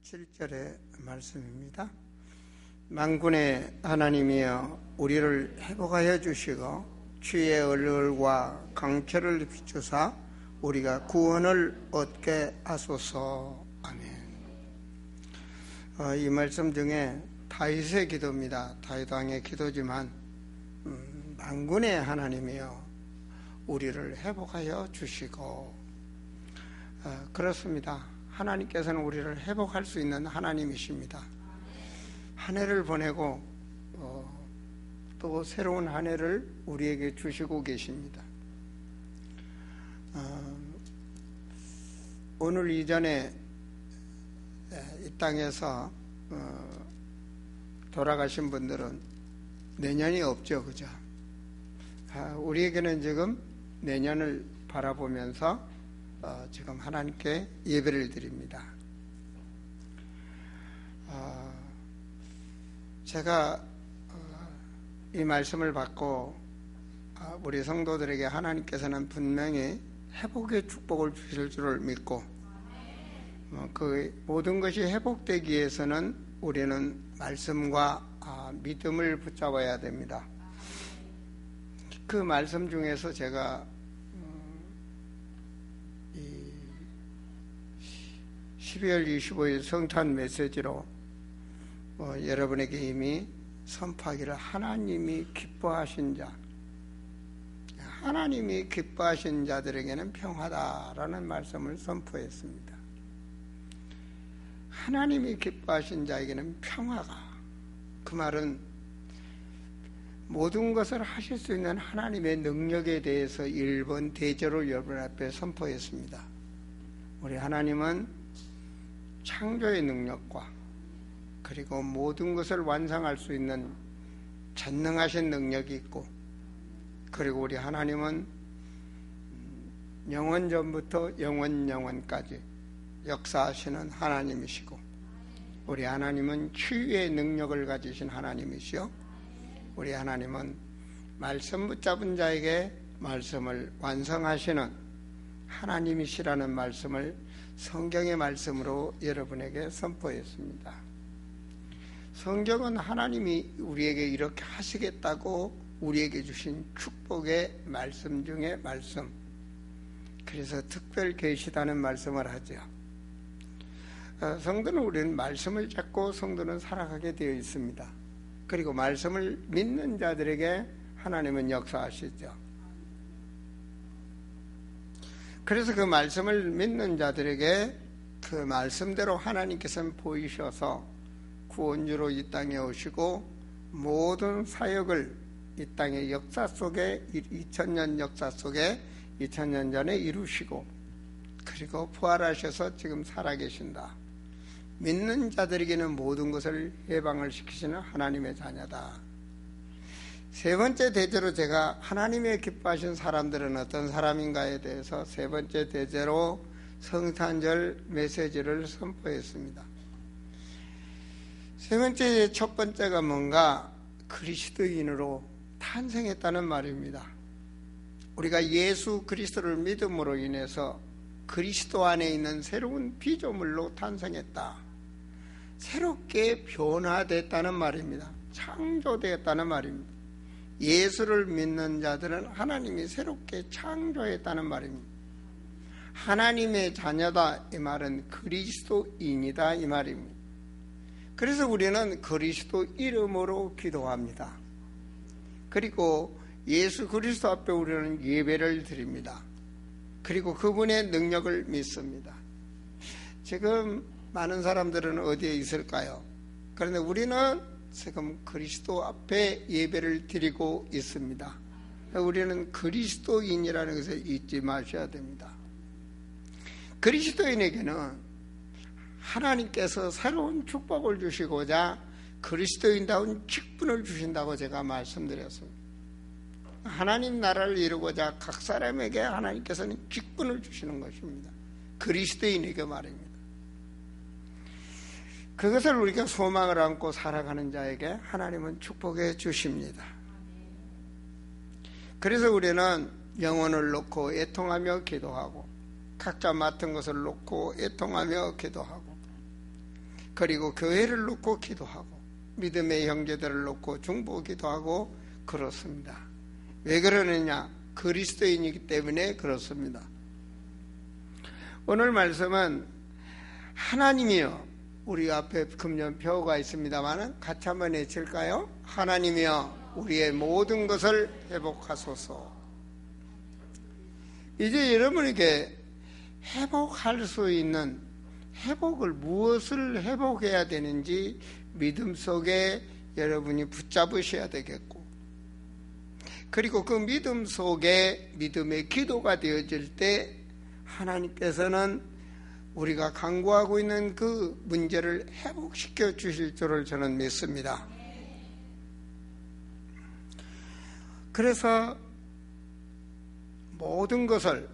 7절의 말씀입니다. 만군의 하나님이여 우리를 회복하여 주시고 주의 얼굴과 강철을 비추사 우리가 구원을 얻게 하소서. 아멘. 이 말씀 중에 다윗의 기도입니다. 다윗 왕의 기도지만 만군의 하나님이여 우리를 회복하여 주시고, 그렇습니다. 하나님께서는 우리를 회복할 수 있는 하나님이십니다. 한 해를 보내고 또 새로운 한 해를 우리에게 주시고 계십니다. 오늘 이전에 이 땅에서 돌아가신 분들은 내년이 없죠, 그죠? 우리에게는 지금 내년을 바라보면서 지금 하나님께 예배를 드립니다. 제가 이 말씀을 받고 우리 성도들에게 하나님께서는 분명히 회복의 축복을 주실 줄을 믿고, 그 모든 것이 회복되기 위해서는 우리는 말씀과 믿음을 붙잡아야 됩니다. 그 말씀 중에서 제가 12월 25일 성탄 메시지로 여러분에게 이미 선포하기를, 하나님이 기뻐하신 자, 하나님이 기뻐하신 자들에게는 평화다라는 말씀을 선포했습니다. 하나님이 기뻐하신 자에게는 평화가, 그 말은 모든 것을 하실 수 있는 하나님의 능력에 대해서 1번 대제로 여러분 앞에 선포했습니다. 우리 하나님은 창조의 능력과 그리고 모든 것을 완성할 수 있는 전능하신 능력이 있고, 그리고 우리 하나님은 영원 전부터 영원까지 역사하시는 하나님이시고, 우리 하나님은 치유의 능력을 가지신 하나님이시요, 우리 하나님은 말씀 붙잡은 자에게 말씀을 완성하시는 하나님이시라는 말씀을 성경의 말씀으로 여러분에게 선포했습니다. 성경은 하나님이 우리에게 이렇게 하시겠다고 우리에게 주신 축복의 말씀 중에 말씀, 그래서 특별 계시다는 말씀을 하죠. 성도는, 우리는 말씀을 잡고 성도는 살아가게 되어 있습니다. 그리고 말씀을 믿는 자들에게 하나님은 역사하시죠. 그래서 그 말씀을 믿는 자들에게 그 말씀대로 하나님께서는 보이셔서 구원주로 이 땅에 오시고 모든 사역을 이 땅의 역사 속에, 2000년 역사 속에 2000년 전에 이루시고, 그리고 부활하셔서 지금 살아계신다. 믿는 자들에게는 모든 것을 해방을 시키시는 하나님의 자녀다. 세 번째 대제로 제가 하나님의 기뻐하신 사람들은 어떤 사람인가에 대해서 세 번째 대제로 성탄절 메시지를 선포했습니다. 세 번째, 첫 번째가 뭔가 그리스도인으로 탄생했다는 말입니다. 우리가 예수 그리스도를 믿음으로 인해서 그리스도 안에 있는 새로운 피조물로 탄생했다. 새롭게 변화됐다는 말입니다. 창조되었다는 말입니다. 예수를 믿는 자들은 하나님이 새롭게 창조했다는 말입니다. 하나님의 자녀다, 이 말은 그리스도인이다, 이 말입니다. 그래서 우리는 그리스도 이름으로 기도합니다. 그리고 예수 그리스도 앞에 우리는 예배를 드립니다. 그리고 그분의 능력을 믿습니다. 지금 많은 사람들은 어디에 있을까요? 그런데 우리는 지금 그리스도 앞에 예배를 드리고 있습니다. 우리는 그리스도인이라는 것을 잊지 마셔야 됩니다. 그리스도인에게는 하나님께서 새로운 축복을 주시고자 그리스도인다운 직분을 주신다고 제가 말씀드렸습니다. 하나님 나라를 이루고자 각 사람에게 하나님께서는 직분을 주시는 것입니다. 그리스도인에게 말입니다. 그것을 우리가 소망을 안고 살아가는 자에게 하나님은 축복해 주십니다. 그래서 우리는 영혼을 놓고 애통하며 기도하고, 각자 맡은 것을 놓고 애통하며 기도하고, 그리고 교회를 놓고 기도하고 믿음의 형제들을 놓고 중보기도 하고 그렇습니다. 왜 그러느냐? 그리스도인이기 때문에 그렇습니다. 오늘 말씀은 하나님이여, 우리 앞에 금년 표가 있습니다만 같이 한번 외칠까요? 하나님이여 우리의 모든 것을 회복하소서. 이제 여러분에게 회복할 수 있는 회복을, 무엇을 회복해야 되는지 믿음 속에 여러분이 붙잡으셔야 되겠고, 그리고 그 믿음 속에 믿음의 기도가 되어질 때 하나님께서는 우리가 간구하고 있는 그 문제를 회복시켜 주실 줄을 저는 믿습니다. 그래서 모든 것을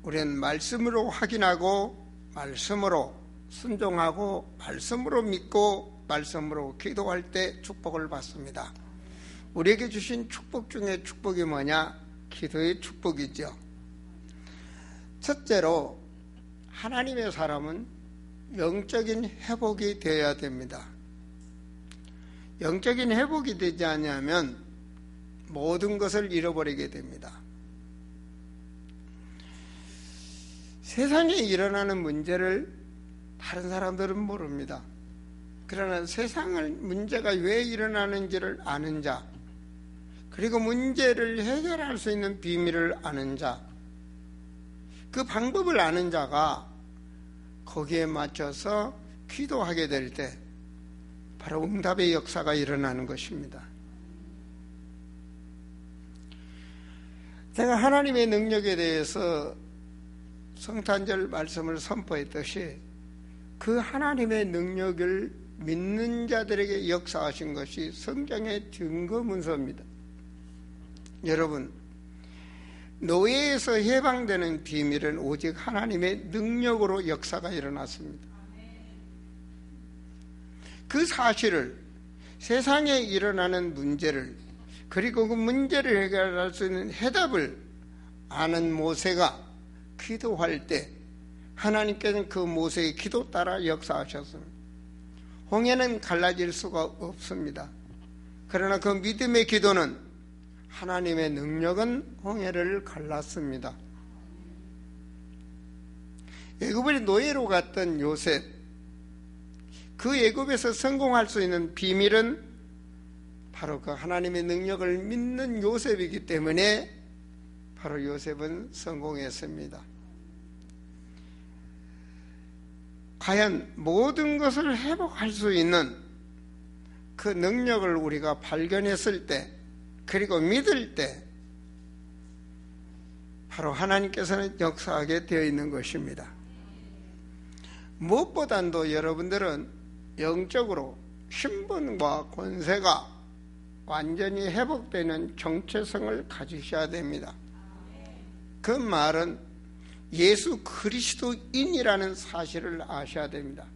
우리는 말씀으로 확인하고 말씀으로 순종하고 말씀으로 믿고 말씀으로 기도할 때 축복을 받습니다. 우리에게 주신 축복 중에 축복이 뭐냐? 기도의 축복이죠. 첫째로 하나님의 사람은 영적인 회복이 되어야 됩니다. 영적인 회복이 되지 않으면 모든 것을 잃어버리게 됩니다. 세상에 일어나는 문제를 다른 사람들은 모릅니다. 그러나 세상의 문제가 왜 일어나는지를 아는 자, 그리고 문제를 해결할 수 있는 비밀을 아는 자, 그 방법을 아는 자가 거기에 맞춰서 기도하게 될 때 바로 응답의 역사가 일어나는 것입니다. 제가 하나님의 능력에 대해서 성탄절 말씀을 선포했듯이 그 하나님의 능력을 믿는 자들에게 역사하신 것이 성경의 증거 문서입니다. 여러분, 노예에서 해방되는 비밀은 오직 하나님의 능력으로 역사가 일어났습니다. 그 사실을, 세상에 일어나는 문제를, 그리고 그 문제를 해결할 수 있는 해답을 아는 모세가 기도할 때 하나님께서는 그 모세의 기도 따라 역사하셨습니다. 홍해는 갈라질 수가 없습니다. 그러나 그 믿음의 기도는 하나님의 능력은 홍해를 갈랐습니다. 애굽의 노예로 갔던 요셉, 그 애굽에서 성공할 수 있는 비밀은 바로 그 하나님의 능력을 믿는 요셉이기 때문에 바로 요셉은 성공했습니다. 과연 모든 것을 회복할 수 있는 그 능력을 우리가 발견했을 때, 그리고 믿을 때 바로 하나님께서는 역사하게 되어 있는 것입니다. 무엇보다도 여러분들은 영적으로 신분과 권세가 완전히 회복되는 정체성을 가지셔야 됩니다. 그 말은 예수 그리스도인이라는 사실을 아셔야 됩니다.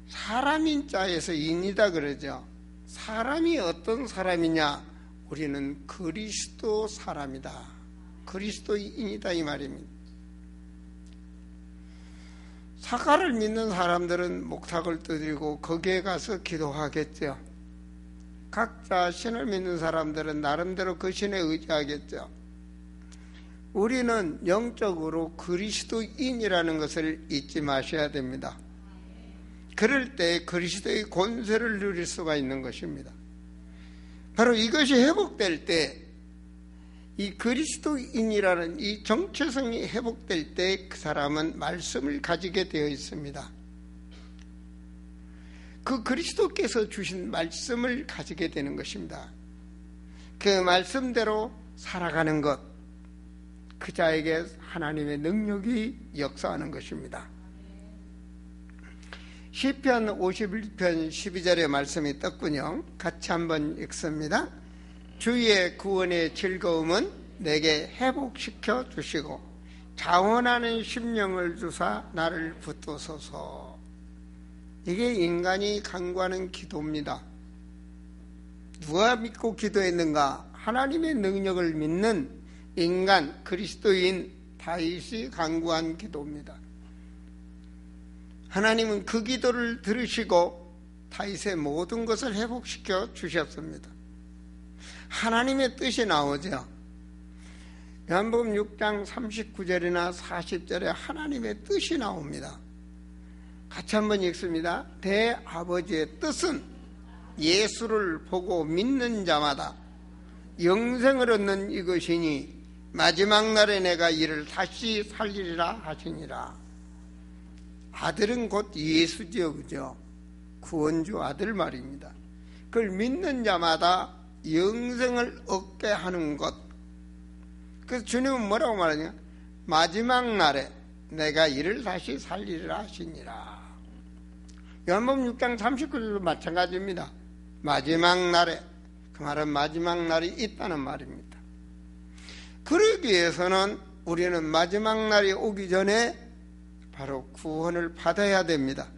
사람인 자에서 인이다 그러죠. 사람이 어떤 사람이냐? 우리는 그리스도 사람이다, 그리스도인이다 이 말입니다. 사과를 믿는 사람들은 목탁을 두드리고 거기에 가서 기도하겠죠. 각자 신을 믿는 사람들은 나름대로 그 신에 의지하겠죠. 우리는 영적으로 그리스도인이라는 것을 잊지 마셔야 됩니다. 그럴 때 그리스도의 권세를 누릴 수가 있는 것입니다. 바로 이것이 회복될 때, 이 그리스도인이라는 이 정체성이 회복될 때 그 사람은 말씀을 가지게 되어 있습니다. 그 그리스도께서 주신 말씀을 가지게 되는 것입니다. 그 말씀대로 살아가는 것, 그 자에게 하나님의 능력이 역사하는 것입니다. 시편 51편 12절의 말씀이 떴군요. 같이 한번 읽습니다. 주의 구원의 즐거움은 내게 회복시켜 주시고 자원하는 심령을 주사 나를 붙드소서. 이게 인간이 간구하는 기도입니다. 누가 믿고 기도했는가? 하나님의 능력을 믿는 인간, 그리스도인 다윗이 간구한 기도입니다. 하나님은 그 기도를 들으시고 다윗의 모든 것을 회복시켜 주셨습니다. 하나님의 뜻이 나오죠. 요한복음 6장 39절이나 40절에 하나님의 뜻이 나옵니다. 같이 한번 읽습니다. 대아버지의 뜻은 예수를 보고 믿는 자마다 영생을 얻는 이것이니 마지막 날에 내가 이를 다시 살리리라 하시니라. 아들은 곧 예수지요, 그죠? 구원주 아들 말입니다. 그걸 믿는 자마다 영생을 얻게 하는 것. 그래서 주님은 뭐라고 말하냐? 마지막 날에 내가 이를 다시 살리리라 하시니라. 요한복음 6장 39절도 마찬가지입니다. 마지막 날에, 그 말은 마지막 날이 있다는 말입니다. 그러기 위해서는 우리는 마지막 날이 오기 전에 바로 구원을 받아야 됩니다.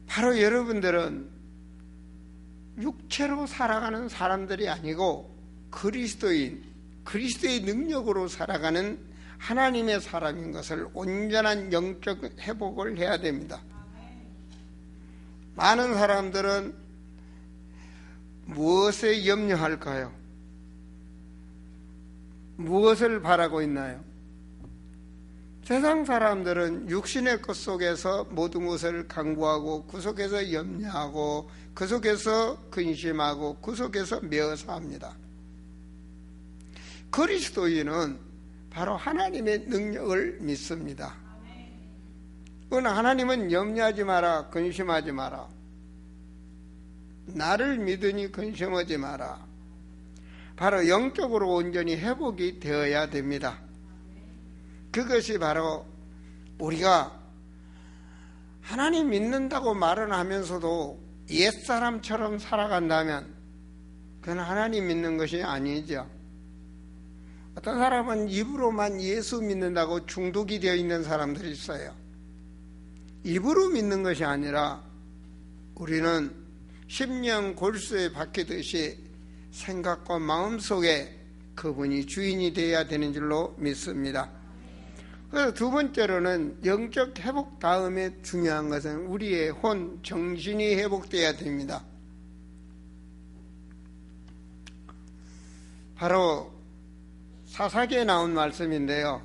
바로 여러분들은 육체로 살아가는 사람들이 아니고 그리스도의 능력으로 살아가는 하나님의 사람인 것을 온전한 영적 회복을 해야 됩니다. 많은 사람들은 무엇에 염려할까요? 무엇을 바라고 있나요? 세상 사람들은 육신의 것 속에서 모든 것을 강구하고 그 속에서 염려하고 그 속에서 근심하고 그 속에서 묘사합니다. 그리스도인은 바로 하나님의 능력을 믿습니다. 그러나 하나님은 염려하지 마라, 근심하지 마라. 나를 믿으니 근심하지 마라. 바로 영적으로 온전히 회복이 되어야 됩니다. 그것이 바로 우리가 하나님 믿는다고 말은 하면서도 옛사람처럼 살아간다면 그건 하나님 믿는 것이 아니죠. 어떤 사람은 입으로만 예수 믿는다고 중독이 되어 있는 사람들이 있어요. 입으로 믿는 것이 아니라 우리는 심령 골수에 박히듯이 생각과 마음 속에 그분이 주인이 되어야 되는 줄로 믿습니다. 그래서 두 번째로는 영적 회복 다음에 중요한 것은 우리의 혼, 정신이 회복되어야 됩니다. 바로 사사기에 나온 말씀인데요.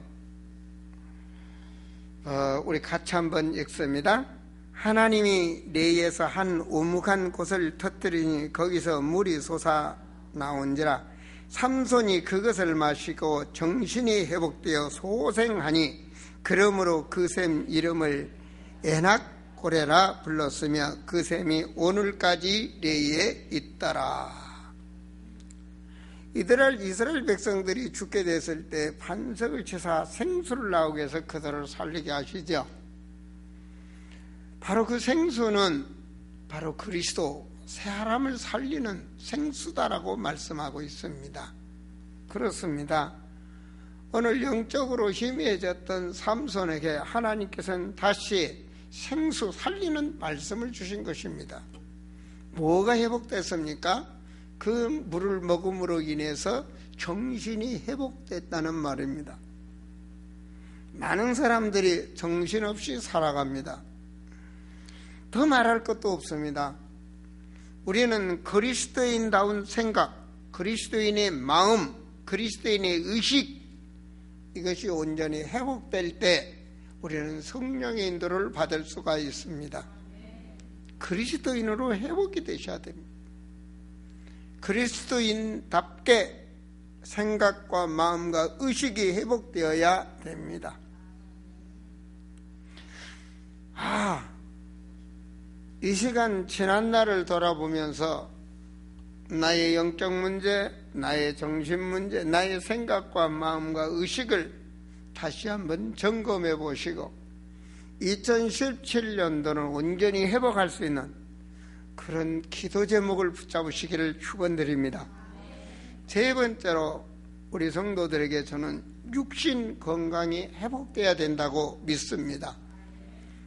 우리 같이 한번 읽습니다. 하나님이 레이에서 한 오묵한 곳을 터뜨리니 거기서 물이 솟아 나온지라. 삼손이 그것을 마시고 정신이 회복되어 소생하니 그러므로 그 샘 이름을 에낙고레라 불렀으며 그 샘이 오늘까지 레이에 있더라. 이스라엘 백성들이 죽게 됐을 때 반석을 치사 생수를 나오게 해서 그들을 살리게 하시죠. 바로 그 생수는 바로 그리스도, 사람을 살리는 생수다라고 말씀하고 있습니다. 그렇습니다. 오늘 영적으로 희미해졌던 삼손에게 하나님께서는 다시 생수 살리는 말씀을 주신 것입니다. 뭐가 회복됐습니까? 그 물을 먹음으로 인해서 정신이 회복됐다는 말입니다. 많은 사람들이 정신없이 살아갑니다. 더 말할 것도 없습니다. 우리는 그리스도인다운 생각, 그리스도인의 마음, 그리스도인의 의식, 이것이 온전히 회복될 때 우리는 성령의 인도를 받을 수가 있습니다. 그리스도인으로 회복이 되셔야 됩니다. 그리스도인답게 생각과 마음과 의식이 회복되어야 됩니다. 이 시간 지난 날을 돌아보면서 나의 영적 문제, 나의 정신 문제, 나의 생각과 마음과 의식을 다시 한번 점검해 보시고 2017년도는 온전히 회복할 수 있는 그런 기도 제목을 붙잡으시기를 축원드립니다. 세 번째로 우리 성도들에게 저는 육신 건강이 회복돼야 된다고 믿습니다.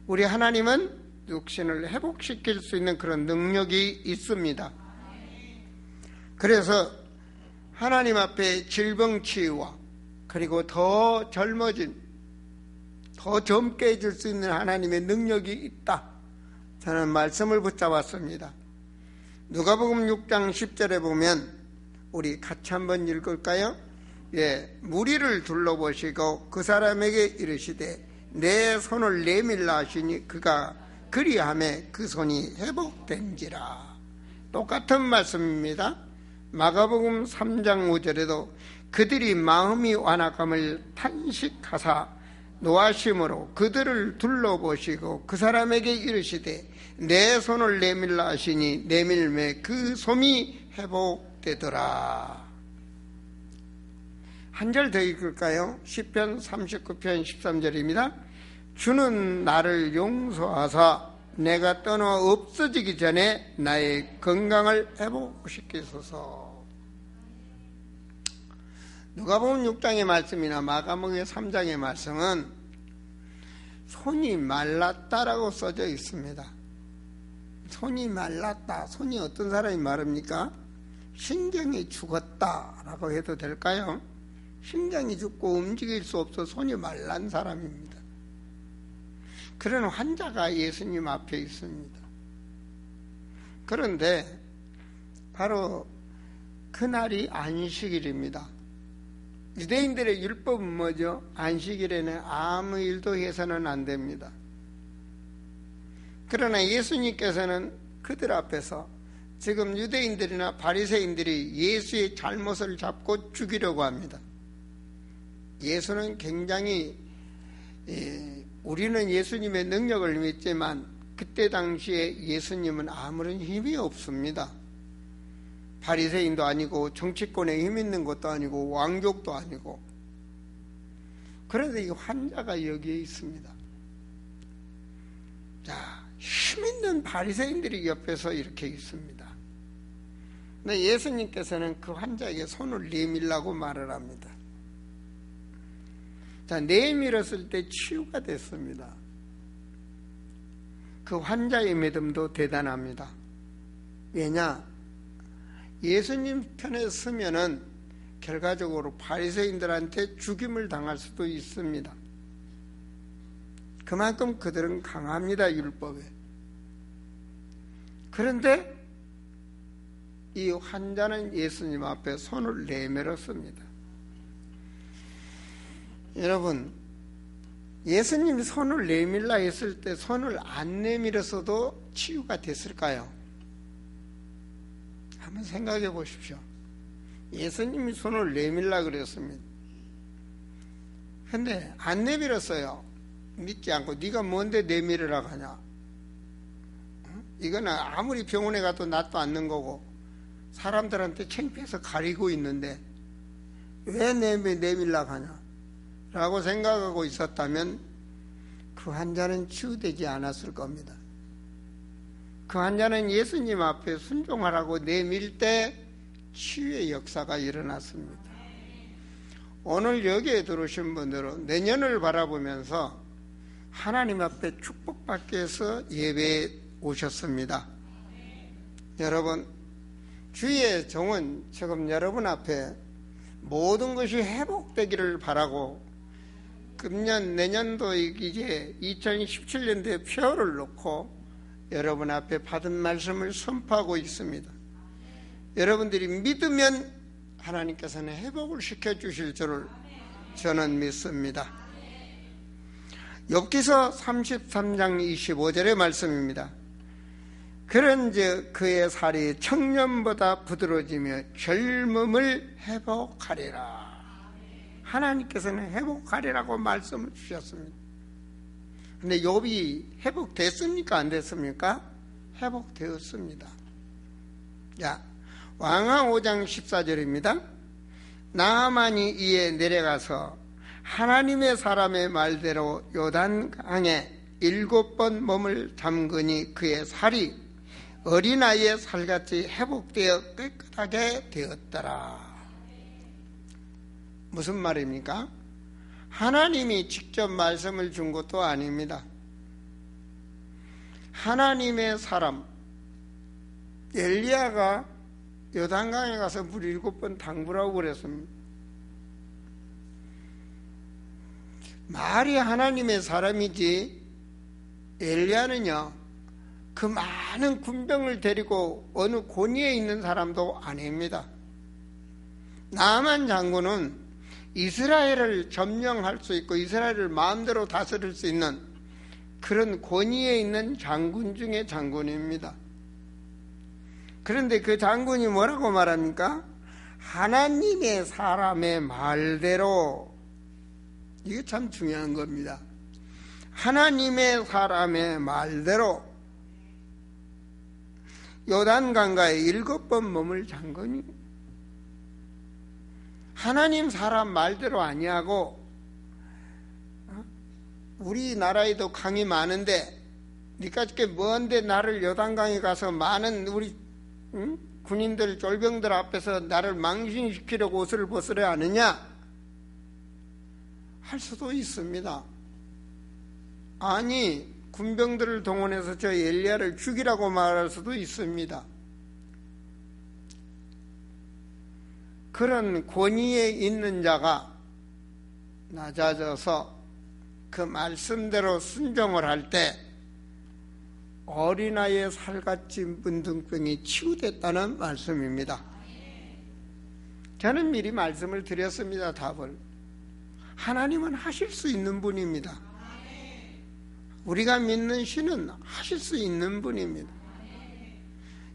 우리 하나님은 육신을 회복시킬 수 있는 그런 능력이 있습니다. 그래서 하나님 앞에 질병 치유와 그리고 더 젊어진, 더 젊게 해줄 수 있는 하나님의 능력이 있다. 저는 말씀을 붙잡았습니다. 누가복음 6장 10절에 보면 우리 같이 한번 읽을까요? 예, 무리를 둘러보시고 그 사람에게 이르시되 내 손을 내밀라 하시니 그가 그리하매 그 손이 회복된지라. 똑같은 말씀입니다. 마가복음 3장 5절에도 그들이 마음이 완악함을 탄식하사 노하심으로 그들을 둘러보시고 그 사람에게 이르시되 내 손을 내밀라 하시니 내밀매 그 손이 회복되더라. 한 절 더 읽을까요? 시편 39편 13절입니다. 주는 나를 용서하사 내가 떠나 없어지기 전에 나의 건강을 회복시키소서. 누가복음 6장의 말씀이나 마가복음 3장의 말씀은 손이 말랐다라고 써져 있습니다. 손이 말랐다. 손이 어떤 사람이 말합니까? 신경이 죽었다라고 해도 될까요? 신경이 죽고 움직일 수 없어 손이 말란 사람입니다. 그런 환자가 예수님 앞에 있습니다. 그런데 바로 그날이 안식일입니다. 유대인들의 율법은 뭐죠? 안식일에는 아무 일도 해서는 안 됩니다. 그러나 예수님께서는 그들 앞에서 지금 유대인들이나 바리새인들이 예수의 잘못을 잡고 죽이려고 합니다. 예수는 굉장히 우리는 예수님의 능력을 믿지만 그때 당시에 예수님은 아무런 힘이 없습니다. 바리새인도 아니고 정치권에 힘 있는 것도 아니고 왕족도 아니고. 그런데 이 환자가 여기에 있습니다. 자, 힘 있는 바리새인들이 옆에서 이렇게 있습니다. 근데 예수님께서는 그 환자에게 손을 내밀라고 말을 합니다. 자, 내밀었을 때 치유가 됐습니다. 그 환자의 믿음도 대단합니다. 왜냐? 예수님 편에 서면은 결과적으로 바리새인들한테 죽임을 당할 수도 있습니다. 그만큼 그들은 강합니다, 율법에. 그런데 이 환자는 예수님 앞에 손을 내밀었습니다. 여러분, 예수님이 손을 내밀라 했을 때 손을 안 내밀었어도 치유가 됐을까요? 한번 생각해 보십시오. 예수님이 손을 내밀라 그랬습니다. 근데 안 내밀었어요. 믿지 않고 네가 뭔데 내밀으라고 하냐. 이거는 아무리 병원에 가도 낫도 않는 거고 사람들한테 창피해서 가리고 있는데 왜 내밀라고 하냐 라고 생각하고 있었다면 그 환자는 치유되지 않았을 겁니다. 그 환자는 예수님 앞에 순종하라고 내밀 때 치유의 역사가 일어났습니다. 오늘 여기에 들어오신 분들은 내년을 바라보면서 하나님 앞에 축복받기 위해서 예배에 오셨습니다. 여러분, 주의 종은 지금 여러분 앞에 모든 것이 회복되기를 바라고 금년 내년도 이제 2017년도에 표를 놓고 여러분 앞에 받은 말씀을 선포하고 있습니다. 여러분들이 믿으면 하나님께서는 회복을 시켜주실 줄을 저는 믿습니다. 욥기서 33장 25절의 말씀입니다. 그런즉 그의 살이 청년보다 부드러워지며 젊음을 회복하리라. 하나님께서는 회복하리라고 말씀을 주셨습니다. 근데 욥이 회복됐습니까? 안 됐습니까? 회복되었습니다. 자, 왕하 5장 14절입니다. 나아만이 이에 내려가서 하나님의 사람의 말대로 요단강에 7번 몸을 담그니 그의 살이 어린아이의 살같이 회복되어 깨끗하게 되었더라. 무슨 말입니까? 하나님이 직접 말씀을 준 것도 아닙니다. 하나님의 사람 엘리야가 요단강에 가서 물 7번 담그라고 그랬습니다. 말이 하나님의 사람이지 엘리야는요 그 많은 군병을 데리고 어느 고니에 있는 사람도 아닙니다. 나아만 장군은 이스라엘을 점령할 수 있고 이스라엘을 마음대로 다스릴 수 있는 그런 권위에 있는 장군 중에 장군입니다. 그런데 그 장군이 뭐라고 말합니까? 하나님의 사람의 말대로. 이게 참 중요한 겁니다. 하나님의 사람의 말대로 요단강가에 7번 머물 장군이 하나님 사람 말대로 아니하고 우리나라에도 강이 많은데 니까짓게 먼데 나를 요단강에 가서 많은 우리 군인들 쫄병들 앞에서 나를 망신시키려고 옷을 벗으려 하느냐 할 수도 있습니다. 아니 군병들을 동원해서 저 엘리야를 죽이라고 말할 수도 있습니다. 그런 권위에 있는 자가 낮아져서 그 말씀대로 순종을 할 때 어린아이의 살같이 문둥병이 치유됐다는 말씀입니다. 저는 미리 말씀을 드렸습니다. 답을. 하나님은 하실 수 있는 분입니다. 우리가 믿는 신은 하실 수 있는 분입니다.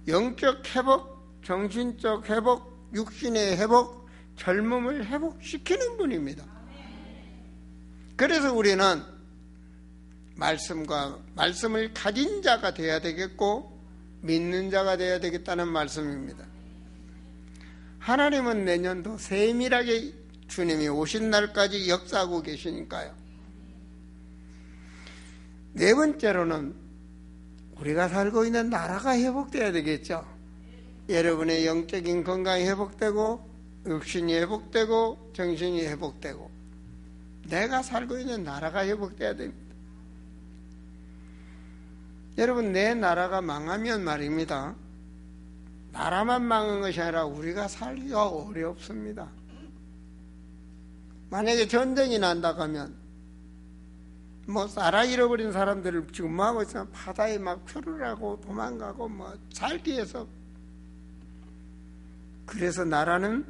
영적 회복, 정신적 회복, 육신의 회복, 젊음을 회복시키는 분입니다. 그래서 우리는 말씀을 가진 자가 되어야 되겠고 믿는 자가 되어야 되겠다는 말씀입니다. 하나님은 내년도 세밀하게 주님이 오신 날까지 역사하고 계시니까요. 네 번째로는 우리가 살고 있는 나라가 회복돼야 되겠죠. 여러분의 영적인 건강이 회복되고 육신이 회복되고 정신이 회복되고 내가 살고 있는 나라가 회복돼야 됩니다. 여러분, 내 나라가 망하면 말입니다. 나라만 망한 것이 아니라 우리가 살기가 어렵습니다. 만약에 전쟁이 난다고 하면 나라 잃어버린 사람들을 지금 뭐 하고 있으면 바다에 막 표를 하고 도망가고 살기 위해서. 그래서 나라는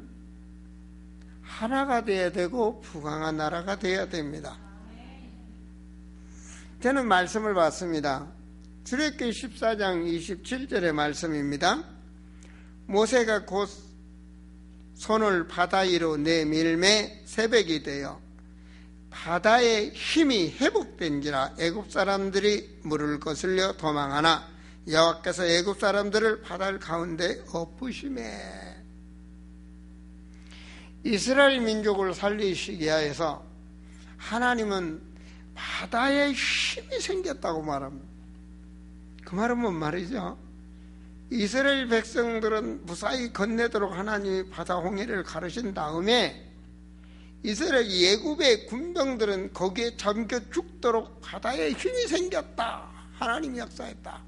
하나가 되어야 되고 부강한 나라가 되어야 됩니다. 저는 말씀을 봤습니다. 출애굽기 14장 27절의 말씀입니다. 모세가 곧 손을 바다 위로 내밀매 새벽이 되어 바다의 힘이 회복된지라 애굽 사람들이 물을 거슬려 도망하나 여호와께서 애굽 사람들을 바다 가운데 엎으시매. 이스라엘 민족을 살리시기 위해서 하나님은 바다에 힘이 생겼다고 말합니다. 그 말은 뭔 말이죠? 이스라엘 백성들은 무사히 건네도록 하나님이 바다 홍해를 가르신 다음에 이스라엘 예굽의 군병들은 거기에 잠겨 죽도록 바다에 힘이 생겼다. 하나님이 역사했다.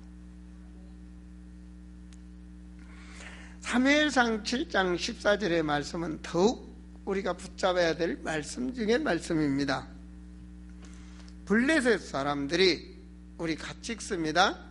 사무엘상 7장 14절의 말씀은 더욱 우리가 붙잡아야 될 말씀 중의 말씀입니다. 블레셋 사람들이 우리 같이 읽습니다.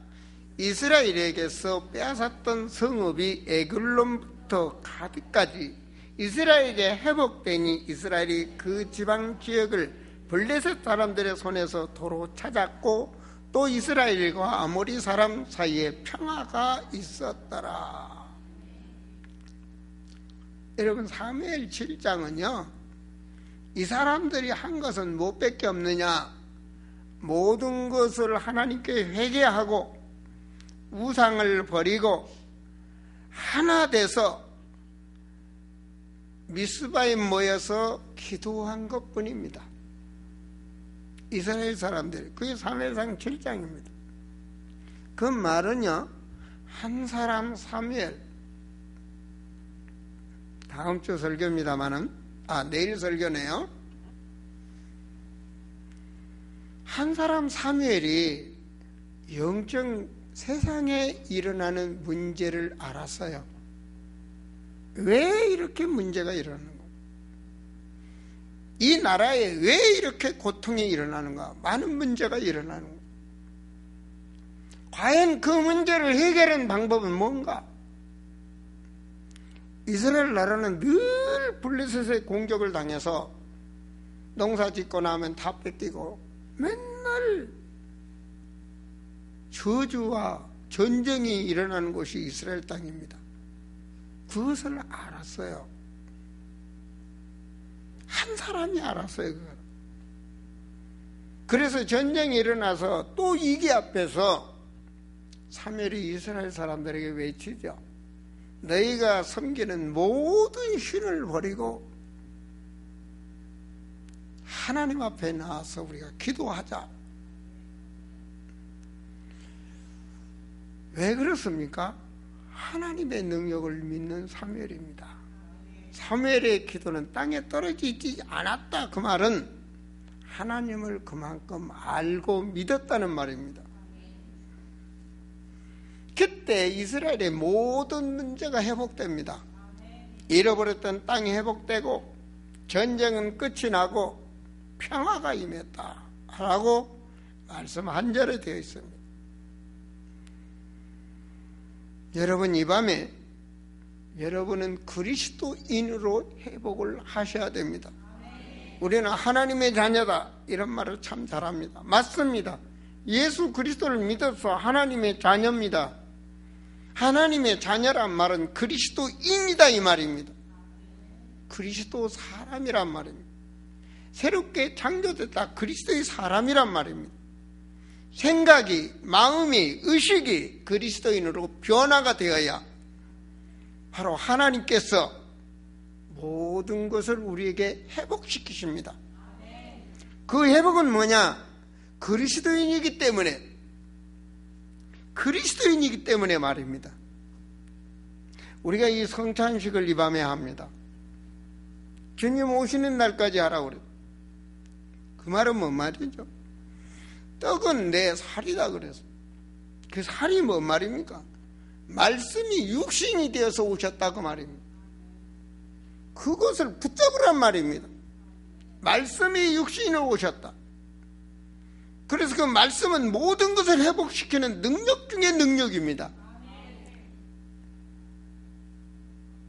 이스라엘에게서 빼앗았던 성읍이 에글론부터 가드까지 이스라엘에 회복되니 이스라엘이 그 지방 지역을 블레셋 사람들의 손에서 도로 찾았고 또 이스라엘과 아모리 사람 사이에 평화가 있었더라. 여러분, 사무엘 7장은요 이 사람들이 한 것은 무엇밖에 없느냐, 모든 것을 하나님께 회개하고 우상을 버리고 하나 돼서 미스바에 모여서 기도한 것뿐입니다. 이스라엘 사람들. 그게 사무엘상 7장입니다. 그 말은요 한 사람 사무엘, 다음 주 설교입니다마는 내일 설교네요. 한 사람 사무엘이 영적 세상에 일어나는 문제를 알았어요. 왜 이렇게 문제가 일어나는 거예요? 이 나라에 왜 이렇게 고통이 일어나는가? 많은 문제가 일어나는 거예요. 과연 그 문제를 해결하는 방법은 뭔가? 이스라엘 나라는 늘 블레셋의 공격을 당해서 농사 짓고 나면 다 뺏기고 맨날 저주와 전쟁이 일어나는 곳이 이스라엘 땅입니다. 그것을 알았어요. 한 사람이 알았어요. 그걸. 그래서 전쟁이 일어나서 또 이기 앞에서 사무엘이 이스라엘 사람들에게 외치죠. 너희가 섬기는 모든 신을 버리고 하나님 앞에 나와서 우리가 기도하자. 왜 그렇습니까? 하나님의 능력을 믿는 사무엘입니다. 사무엘의 기도는 땅에 떨어지지 않았다. 그 말은 하나님을 그만큼 알고 믿었다는 말입니다. 그때 이스라엘의 모든 문제가 회복됩니다. 잃어버렸던 땅이 회복되고 전쟁은 끝이 나고 평화가 임했다 라고 말씀 한 절에 되어 있습니다. 여러분, 이 밤에 여러분은 그리스도인으로 회복을 하셔야 됩니다. 우리는 하나님의 자녀다 이런 말을 참 잘합니다. 맞습니다. 예수 그리스도를 믿어서 하나님의 자녀입니다. 하나님의 자녀란 말은 그리스도인이다 이 말입니다. 그리스도 사람이란 말입니다. 새롭게 창조됐다 그리스도의 사람이란 말입니다. 생각이, 마음이, 의식이 그리스도인으로 변화가 되어야 바로 하나님께서 모든 것을 우리에게 회복시키십니다. 그 회복은 뭐냐? 그리스도인이기 때문에 말입니다. 우리가 이 성찬식을 이 밤에 합니다. 주님 오시는 날까지 하라고 그래요. 그 말은 뭔 말이죠? 떡은 내 살이다 그래서. 그 살이 뭔 말입니까? 말씀이 육신이 되어서 오셨다 그 말입니다. 그것을 붙잡으란 말입니다. 말씀이 육신으로 오셨다. 그래서 그 말씀은 모든 것을 회복시키는 능력 중의 능력입니다.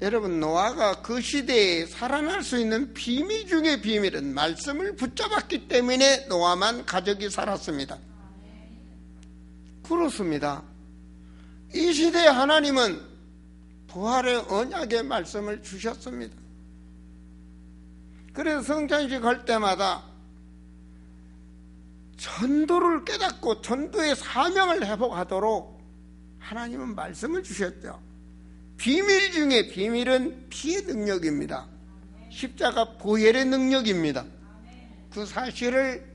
여러분, 노아가 그 시대에 살아날 수 있는 비밀 중의 비밀은 말씀을 붙잡았기 때문에 노아만 가족이 살았습니다. 그렇습니다. 이 시대에 하나님은 부활의 언약의 말씀을 주셨습니다. 그래서 성찬식 할 때마다 전도를 깨닫고 전도의 사명을 회복하도록 하나님은 말씀을 주셨죠. 비밀 중에 비밀은 피의 능력입니다. 십자가 보혈의 능력입니다. 그 사실을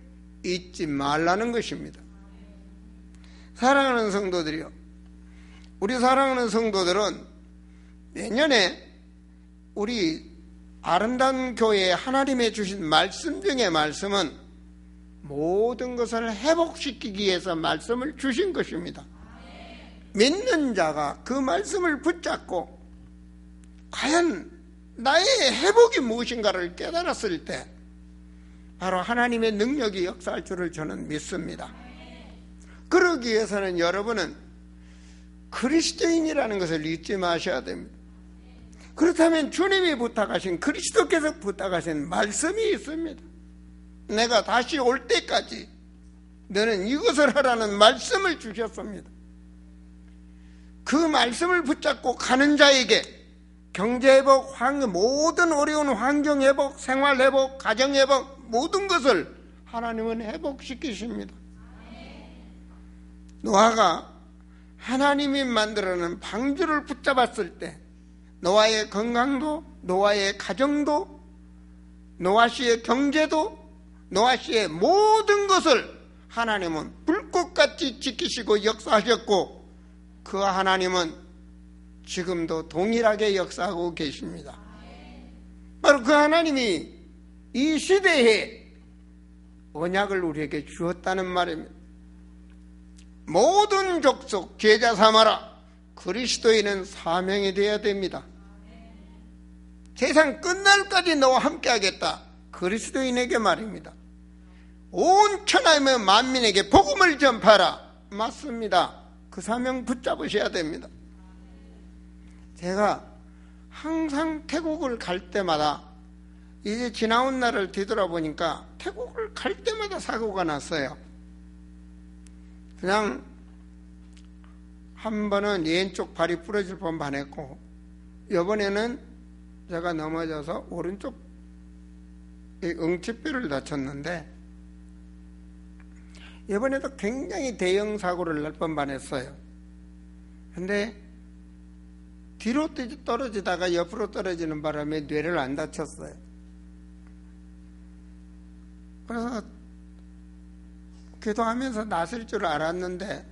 잊지 말라는 것입니다. 사랑하는 성도들이요, 우리 사랑하는 성도들은 내년에 우리 아름다운 교회에 하나님의 주신 말씀 중에 말씀은 모든 것을 회복시키기 위해서 말씀을 주신 것입니다. 믿는 자가 그 말씀을 붙잡고 과연 나의 회복이 무엇인가를 깨달았을 때 바로 하나님의 능력이 역사할 줄을 저는 믿습니다. 그러기 위해서는 여러분은 그리스도인이라는 것을 잊지 마셔야 됩니다. 그렇다면 주님이 부탁하신, 그리스도께서 부탁하신 말씀이 있습니다. 내가 다시 올 때까지 너는 이것을 하라는 말씀을 주셨습니다. 그 말씀을 붙잡고 가는 자에게 경제회복, 모든 어려운 환경회복, 생활회복, 가정회복, 모든 것을 하나님은 회복시키십니다. 노아가 하나님이 만들어낸 방주를 붙잡았을 때 노아의 건강도, 노아의 가정도, 노아 씨의 경제도, 노아 씨의 모든 것을 하나님은 불꽃같이 지키시고 역사하셨고, 그 하나님은 지금도 동일하게 역사하고 계십니다. 바로 그 하나님이 이 시대에 언약을 우리에게 주었다는 말입니다. 모든 족속 제자 삼아라. 그리스도인은 사명이 되어야 됩니다. 세상 끝날까지 너와 함께 하겠다. 그리스도인에게 말입니다. 온 천하의 만민에게 복음을 전파하라. 맞습니다. 그 사명 붙잡으셔야 됩니다. 제가 항상 태국을 갈 때마다 이제 지나온 날을 뒤돌아보니까 태국을 갈 때마다 사고가 났어요. 그냥 한 번은 왼쪽 발이 부러질 뻔했고, 이번에는 제가 넘어져서 오른쪽 응치뼈를 다쳤는데, 이번에도 굉장히 대형 사고를 날 뻔했어요. 근데 뒤로 떨어지다가 옆으로 떨어지는 바람에 뇌를 안 다쳤어요. 그래서 기도하면서 낫을 줄 알았는데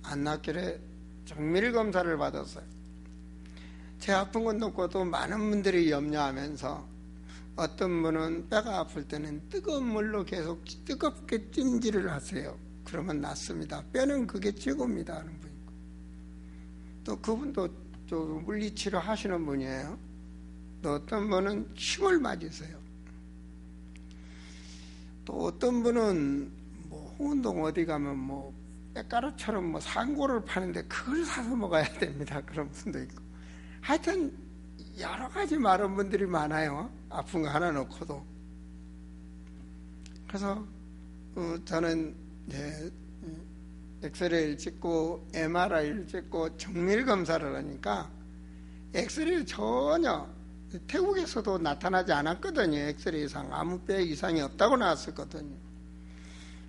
안 낫길래 정밀검사를 받았어요. 제 아픈 건 없고도 많은 분들이 염려하면서 어떤 분은 뼈가 아플 때는 뜨거운 물로 계속 뜨겁게 찜질을 하세요. 그러면 낫습니다. 뼈는 그게 최고입니다 하는 분 있고, 또 그분도 좀 물리치료 하시는 분이에요. 또 어떤 분은 침을 맞으세요. 또 어떤 분은 뭐 홍은동 어디 가면 뭐 뼈가루처럼 뭐 상고를 파는데 그걸 사서 먹어야 됩니다. 그런 분도 있고, 하여튼 여러 가지 많은 분들이 많아요. 아픈 거 하나 놓고도. 그래서 저는 엑스레이를 찍고 MRI를 찍고 정밀 검사를 하니까 엑스레이 전혀 태국에서도 나타나지 않았거든요. 엑스레이상 아무 뼈 이상이 없다고 나왔었거든요.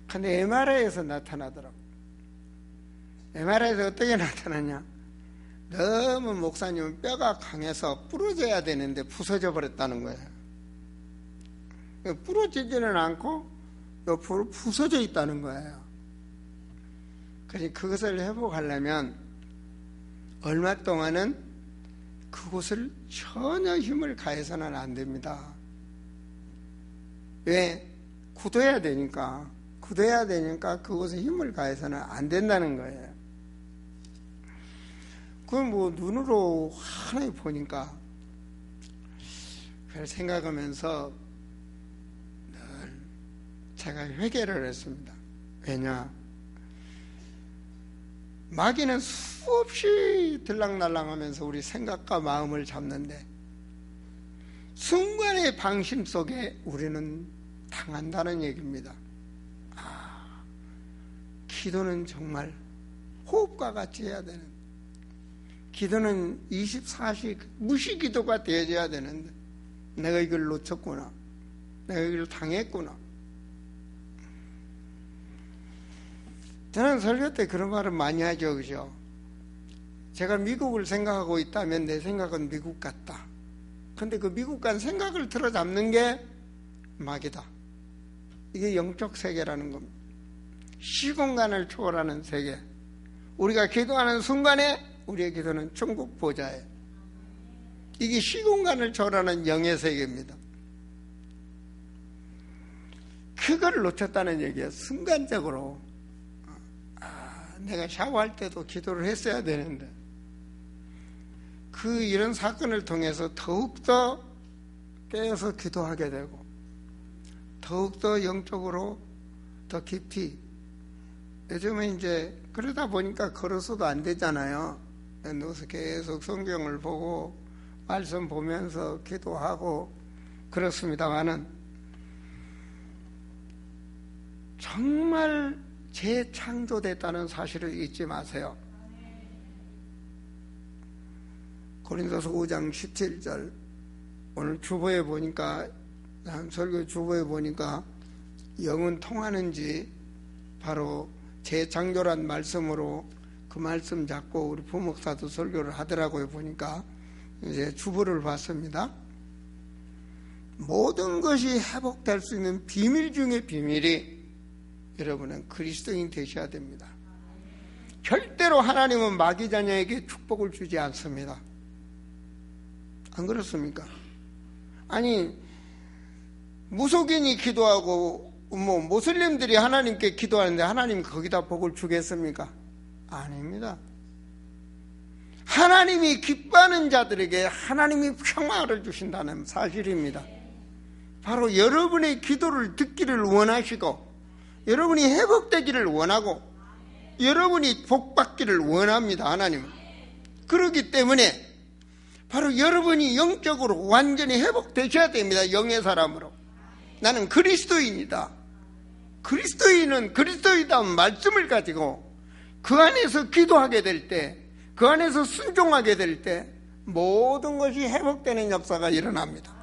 근데 MRI에서 나타나더라고요. MRI에서 어떻게 나타나냐, 너무 목사님은 뼈가 강해서 부러져야 되는데 부서져 버렸다는 거예요. 부러지지는 않고 옆으로 부서져 있다는 거예요. 그래서 그것을 회복하려면 얼마 동안은 그곳을 전혀 힘을 가해서는 안 됩니다. 왜? 굳어야 되니까 그곳에 힘을 가해서는 안 된다는 거예요. 그걸 뭐 눈으로 하나히 보니까, 그걸 생각하면서 늘 제가 회개를 했습니다. 왜냐? 마귀는 수없이 들락날락하면서 우리 생각과 마음을 잡는데 순간의 방심 속에 우리는 당한다는 얘기입니다. 기도는 정말 호흡과 같이 해야 되는, 기도는 24시 무시기도가 되어져야 되는데 내가 이걸 놓쳤구나, 내가 이걸 당했구나. 저는 설교 때 그런 말을 많이 하죠. 그죠? 제가 미국을 생각하고 있다면 내 생각은 미국 같다. 근데 그 미국 간 생각을 틀어잡는 게 마귀다. 이게 영적 세계라는 겁니다. 시공간을 초월하는 세계. 우리가 기도하는 순간에 우리의 기도는 천국 보좌예요. 이게 시공간을 초월하는 영의 세계입니다. 그걸 놓쳤다는 얘기예요. 순간적으로. 내가 샤워할 때도 기도를 했어야 되는데, 이런 사건을 통해서 더욱더 깨어서 기도하게 되고, 더욱더 영적으로 더 깊이. 요즘에 이제 그러다 보니까 걸어서도 안 되잖아요. 누워서 계속 성경을 보고 말씀 보면서 기도하고 그렇습니다만은, 정말 재창조됐다는 사실을 잊지 마세요. 고린도서 5장 17절, 오늘 주보에 보니까, 설교 주보에 보니까 영은 통하는지 바로 재창조란 말씀으로 그 말씀 잡고 우리 부목사도 설교를 하더라고요. 보니까 이제 주보를 봤습니다. 모든 것이 회복될 수 있는 비밀 중에 비밀이 여러분은 그리스도인 되셔야 됩니다. 절대로 하나님은 마귀 자녀에게 축복을 주지 않습니다. 안 그렇습니까? 아니, 무속인이 기도하고 뭐 모슬림들이 하나님께 기도하는데 하나님 거기다 복을 주겠습니까? 아닙니다. 하나님이 기뻐하는 자들에게 하나님이 평화를 주신다는 사실입니다. 바로 여러분의 기도를 듣기를 원하시고 여러분이 회복되기를 원하고 여러분이 복받기를 원합니다. 하나님은. 그렇기 때문에 바로 여러분이 영적으로 완전히 회복되셔야 됩니다. 영의 사람으로. 나는 그리스도인이다. 그리스도인은 그리스도이다운 말씀을 가지고 그 안에서 기도하게 될 때, 그 안에서 순종하게 될 때 모든 것이 회복되는 역사가 일어납니다.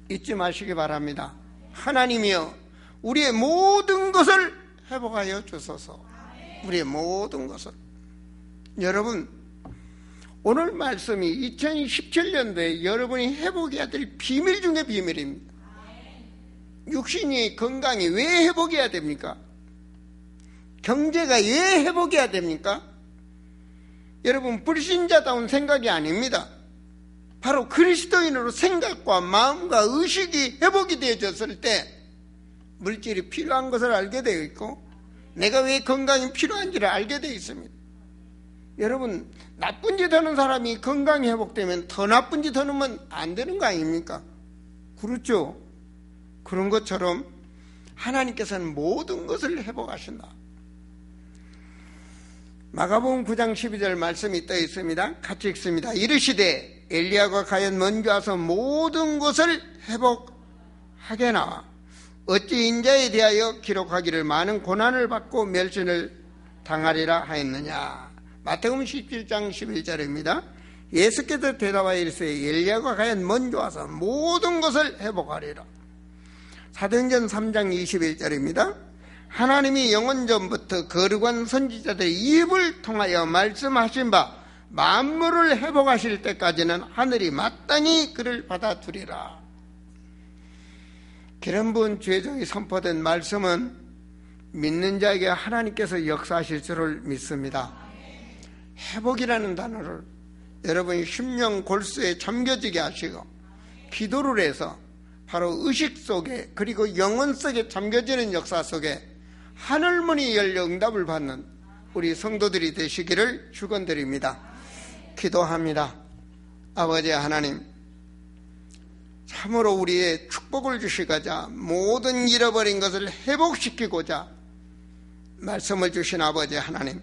잊지 마시기 바랍니다. 하나님이여 우리의 모든 것을 회복하여 주소서. 우리의 모든 것을. 여러분, 오늘 말씀이 2017년도에 여러분이 회복해야 될 비밀 중에 비밀입니다. 육신이 건강이 왜 회복해야 됩니까? 경제가 왜 회복해야 됩니까? 여러분, 불신자다운 생각이 아닙니다. 바로 그리스도인으로 생각과 마음과 의식이 회복이 되어졌을 때 물질이 필요한 것을 알게 되어 있고 내가 왜 건강이 필요한지를 알게 되어 있습니다. 여러분, 나쁜 짓 하는 사람이 건강이 회복되면 더 나쁜 짓 하면 안 되는 거 아닙니까? 그렇죠? 그런 것처럼 하나님께서는 모든 것을 회복하신다. 마가복음 9장 12절 말씀이 떠 있습니다. 같이 읽습니다. 이르시되 엘리야가 과연 먼저 와서 모든 것을 회복하게 나와 어찌 인자에 대하여 기록하기를 많은 고난을 받고 멸신을 당하리라 하였느냐. 마태복음 17장 11절입니다. 예수께서 대답하여 이르시되 엘리야가 과연 먼저 와서 모든 것을 회복하리라. 사도행전 3장 21절입니다. 하나님이 영원전부터 거룩한 선지자들의 입을 통하여 말씀하신 바 만물을 회복하실 때까지는 하늘이 마땅히 그를 받아두리라. 기름부은 주의종이 선포된 말씀은 믿는 자에게 하나님께서 역사하실 줄을 믿습니다. 회복이라는 단어를 여러분이 심령 골수에 잠겨지게 하시고 기도를 해서 바로 의식 속에 그리고 영혼 속에 잠겨지는 역사 속에 하늘문이 열려 응답을 받는 우리 성도들이 되시기를 축원드립니다. 기도합니다. 아버지 하나님, 참으로 우리의 축복을 주시고자 모든 잃어버린 것을 회복시키고자 말씀을 주신 아버지 하나님,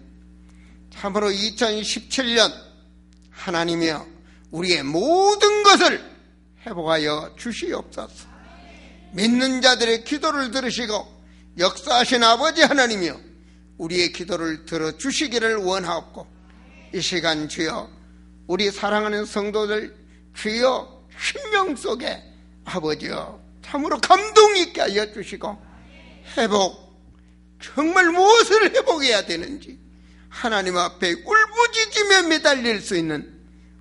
참으로 2017년 하나님이여 우리의 모든 것을 회복하여 주시옵소서. 믿는 자들의 기도를 들으시고 역사하신 아버지 하나님이여 우리의 기도를 들어주시기를 원하옵고 이 시간 주여 우리 사랑하는 성도들 주여 심령 속에 아버지여 참으로 감동 있게 하여 주시고 회복, 정말 무엇을 회복해야 되는지 하나님 앞에 울부짖으며 매달릴 수 있는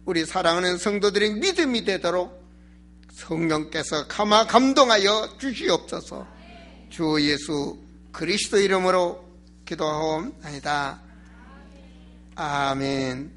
우리 사랑하는 성도들의 믿음이 되도록 성령께서 감화 감동하여 주시옵소서. 주 예수 그리스도 이름으로 기도하옵나이다. 아멘.